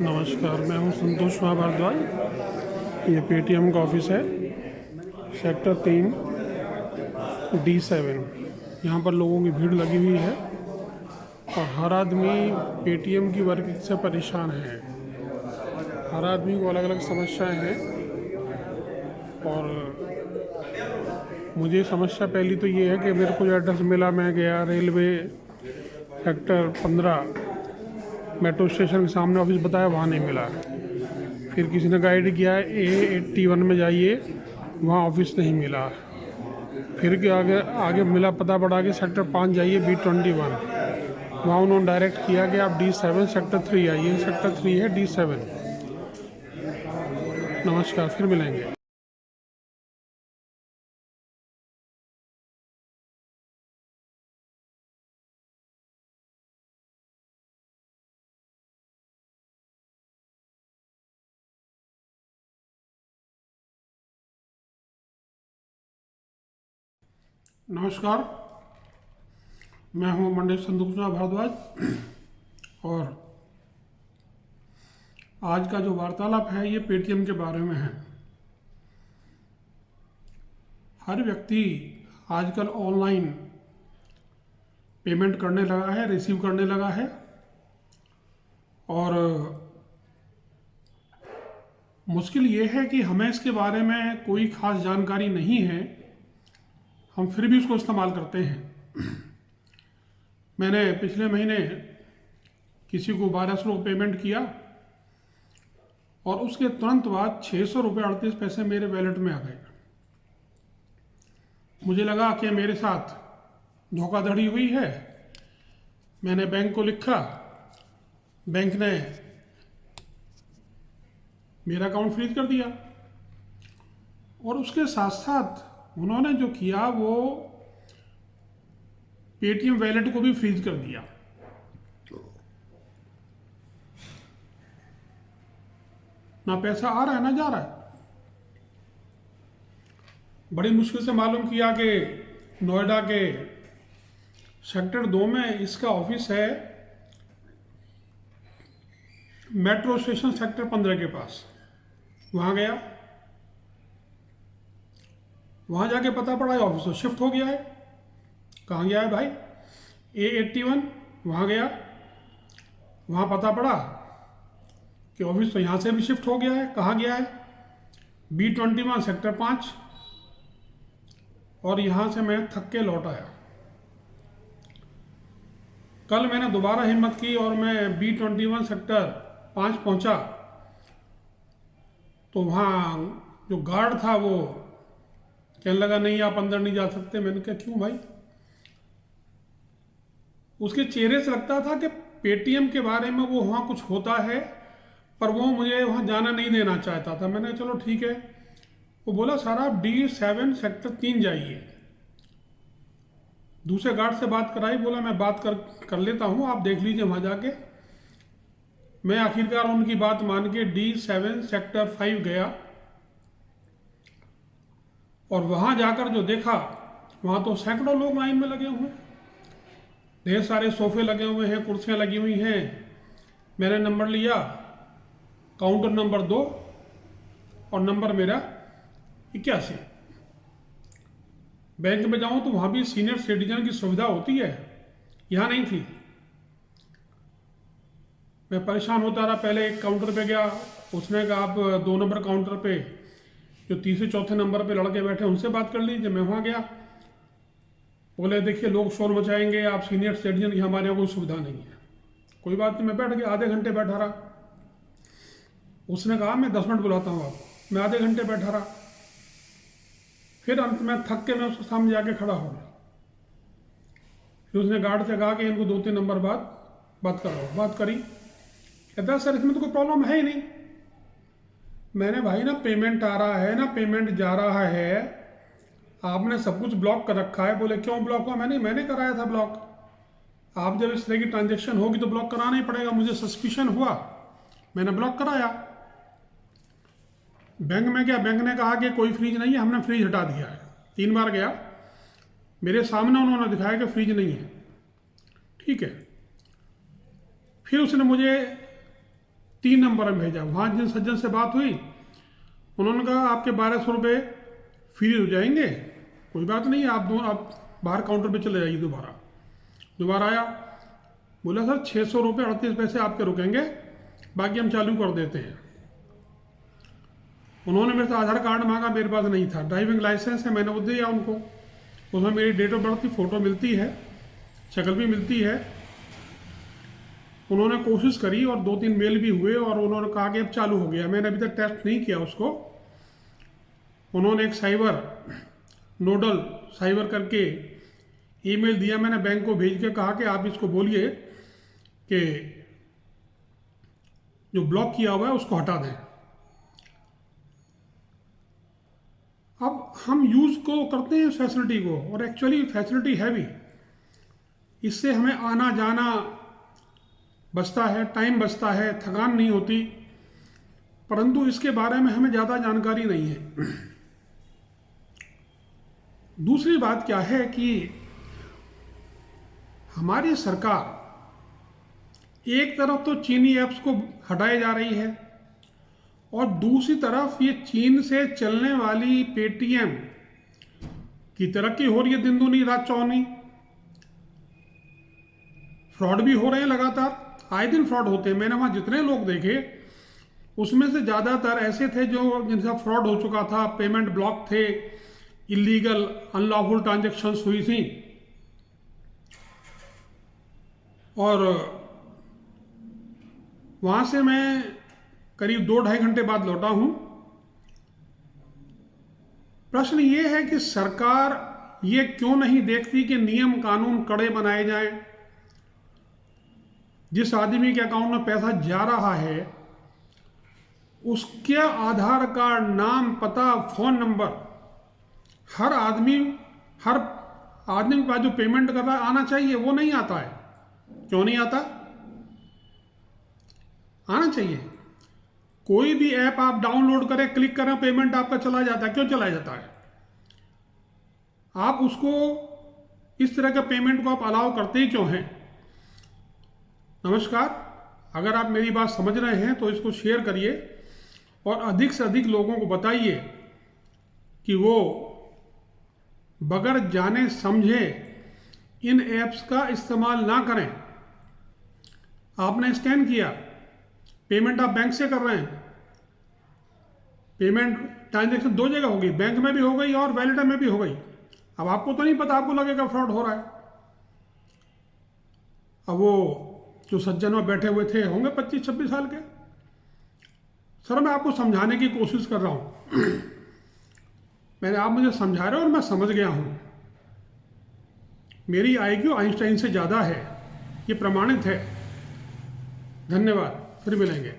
नमस्कार, मैं हूं संतोष भारद्वाज। ये पेटीएम का ऑफिस है, सेक्टर 3 D7। यहाँ पर लोगों की भीड़ लगी हुई है और हर आदमी पेटीएम की वर्किंग से परेशान है। हर आदमी को अलग अलग समस्याएं हैं और मुझे समस्या पहली तो ये है कि मेरे को जो एड्रेस मिला, मैं गया रेलवे सेक्टर 15 मेट्रो स्टेशन के सामने ऑफिस बताया, वहाँ नहीं मिला। फिर किसी ने गाइड किया A81 में जाइए, वहाँ ऑफिस नहीं मिला। फिर के आगे आगे मिला, पता पड़ा कि सेक्टर 5 जाइए B21, वहाँ उन्होंने डायरेक्ट किया कि आप D7 सेक्टर 3 आइए। सेक्टर 3 है D7। नमस्कार, फिर मिलेंगे। नमस्कार, मैं हूँ मंडे संतोष भारद्वाज और आज का जो वार्तालाप है ये पेटीएम के बारे में है। हर व्यक्ति आजकल ऑनलाइन पेमेंट करने लगा है, रिसीव करने लगा है और मुश्किल ये है कि हमें इसके बारे में कोई ख़ास जानकारी नहीं है, हम फिर भी उसको इस्तेमाल करते हैं। मैंने पिछले महीने किसी को 1200 पेमेंट किया और उसके तुरंत बाद 600 रुपये 38 पैसे मेरे वैलेट में आ गए। मुझे लगा कि मेरे साथ धोखाधड़ी हुई है। मैंने बैंक को लिखा, बैंक ने मेरा अकाउंट फ्रीज कर दिया और उसके साथ साथ उन्होंने जो किया वो पेटीएम वैलेट को भी फ्रीज कर दिया। ना पैसा आ रहा है ना जा रहा है। बड़ी मुश्किल से मालूम किया कि नोएडा के सेक्टर 2 में इसका ऑफिस है, मेट्रो स्टेशन सेक्टर 15 के पास। वहाँ गया, वहाँ जाके पता पड़ा है ऑफिस तो शिफ्ट हो गया है। कहाँ गया है भाई? A81। वहाँ गया, वहाँ पता पड़ा कि ऑफिस तो यहाँ से भी शिफ्ट हो गया है। कहाँ गया है? B21 sector 5। और यहाँ से मैं थक के लौट आया। कल मैंने दोबारा हिम्मत की और मैं B21 सेक्टर 5 पहुँचा तो वहाँ जो गार्ड था वो कहने लगा नहीं आप अंदर नहीं जा सकते। मैंने कहा क्यों भाई? उसके चेहरे से लगता था कि पेटीएम के बारे में वो वहाँ कुछ होता है, पर वो मुझे वहाँ जाना नहीं देना चाहता था। मैंने चलो ठीक है। वो बोला सर आप D7 सेक्टर 3 जाइए। दूसरे गार्ड से बात कराई, बोला मैं बात कर लेता हूँ, आप देख लीजिए वहाँ जाके। मैं आखिरकार उनकी बात मान के D7 सेक्टर 5 गया और वहाँ जाकर जो देखा, वहाँ तो सैकड़ों लोग लाइन में लगे हुए हैं। ढेर सारे सोफे लगे हुए हैं, कुर्सियाँ लगी हुई हैं। मैंने नंबर लिया, काउंटर नंबर 2 और नंबर मेरा 81। बैंक में जाऊँ तो वहाँ भी सीनियर सिटीजन की सुविधा होती है, यहाँ नहीं थी। मैं परेशान होता रहा। पहले एक काउंटर पे गया, उसने कहा आप 2 नंबर काउंटर पे जो तीसरे चौथे नंबर पे लड़के बैठे उनसे बात कर लीजिए। मैं वहाँ गया, बोले देखिए लोग शोर मचाएंगे, आप सीनियर सिटीजन की हमारे यहाँ कोई सुविधा नहीं है। कोई बात नहीं, मैं बैठ गया। आधे घंटे बैठा रहा। उसने कहा मैं 10 मिनट बुलाता हूँ आपको। मैं आधे घंटे बैठा रहा। फिर अंत में थक के मैं उसके सामने जाके खड़ा हो गया। फिर उसने गार्ड से कहा कि इनको 2-3 नंबर बाद बात करो। बात करी, कहता सर इसमें तो कोई प्रॉब्लम है ही नहीं। मैंने भाई ना पेमेंट आ रहा है ना पेमेंट जा रहा है, आपने सब कुछ ब्लॉक कर रखा है। बोले क्यों ब्लॉक हुआ? मैंने कराया था ब्लॉक। आप जब इस तरह की ट्रांजेक्शन होगी तो ब्लॉक कराना ही पड़ेगा। मुझे सस्पिशन हुआ, मैंने ब्लॉक कराया। बैंक में गया, बैंक ने कहा कि कोई फ्रीज नहीं है, हमने फ्रीज हटा दिया है। 3 बार गया, मेरे सामने उन्होंने दिखाया कि फ्रीज नहीं है। ठीक है। फिर उसने मुझे 3 नंबर में भेजा। वहाँ जिन सज्जन से बात हुई उन्होंने कहा आपके 1200 रुपये फ्री हो जाएंगे, कोई बात नहीं, आप बाहर काउंटर पे चले जाइए। दोबारा आया, बोला सर 600 रुपये 38 पैसे आपके रुकेंगे, बाकी हम चालू कर देते हैं। उन्होंने मेरे से आधार कार्ड मांगा, मेरे पास नहीं था। ड्राइविंग लाइसेंस है, मैंने वो दिया उनको, उसमें मेरी डेट ऑफ बर्थ की फ़ोटो मिलती है, शक्ल भी मिलती है। उन्होंने कोशिश करी और 2-3 मेल भी हुए और उन्होंने कहा कि अब चालू हो गया। मैंने अभी तक टेस्ट नहीं किया उसको। उन्होंने एक नोडल साइबर करके ईमेल दिया, मैंने बैंक को भेज के कहा कि आप इसको बोलिए कि जो ब्लॉक किया हुआ है उसको हटा दें। अब हम यूज़ को करते हैं इस फैसिलिटी को, और एक्चुअली फैसिलिटी है भी, इससे हमें आना जाना बचता है, टाइम बचता है, थकान नहीं होती, परंतु इसके बारे में हमें ज़्यादा जानकारी नहीं है। दूसरी बात क्या है कि हमारी सरकार एक तरफ तो चीनी ऐप्स को हटाए जा रही है और दूसरी तरफ ये चीन से चलने वाली पेटीएम की तरक्की हो रही है दिन दूनी रात चौनी। फ्रॉड भी हो रहे हैं लगातार, आए दिन फ्रॉड होते हैं। मैंने वहाँ जितने लोग देखे उसमें से ज़्यादातर ऐसे थे जो जिनका फ्रॉड हो चुका था, पेमेंट ब्लॉक थे, इलीगल अनलॉफुल ट्रांजैक्शंस हुई थी। और वहाँ से मैं करीब 2-2.5 घंटे बाद लौटा हूँ। प्रश्न ये है कि सरकार ये क्यों नहीं देखती कि नियम कानून कड़े बनाए जाएं। जिस आदमी के अकाउंट में पैसा जा रहा है उसके आधार कार्ड, नाम, पता, फोन नंबर, हर आदमी के पास जो पेमेंट कर रहा है आना चाहिए, वो नहीं आता है। क्यों नहीं आता? आना चाहिए। कोई भी ऐप आप डाउनलोड करें, क्लिक करें, पेमेंट आपका चला जाता है। क्यों चला जाता है? आप उसको इस तरह का पेमेंट को आप अलाउ करते ही क्यों हैं? नमस्कार, अगर आप मेरी बात समझ रहे हैं तो इसको शेयर करिए और अधिक से अधिक लोगों को बताइए कि वो बगैर जाने समझे इन ऐप्स का इस्तेमाल ना करें। आपने स्कैन किया, पेमेंट आप बैंक से कर रहे हैं, पेमेंट ट्रांजैक्शन 2 जगह होगी, बैंक में भी हो गई और वैलेट में भी हो गई। अब आपको तो नहीं पता, आपको लगेगा फ्रॉड हो रहा है। अब वो जो सज्जन में बैठे हुए थे होंगे 25-26 साल के। सर मैं आपको समझाने की कोशिश कर रहा हूँ। आप मुझे समझा रहे हो और मैं समझ गया हूँ। मेरी IQ आइंस्टाइन से ज़्यादा है, ये प्रमाणित है। धन्यवाद, फिर मिलेंगे।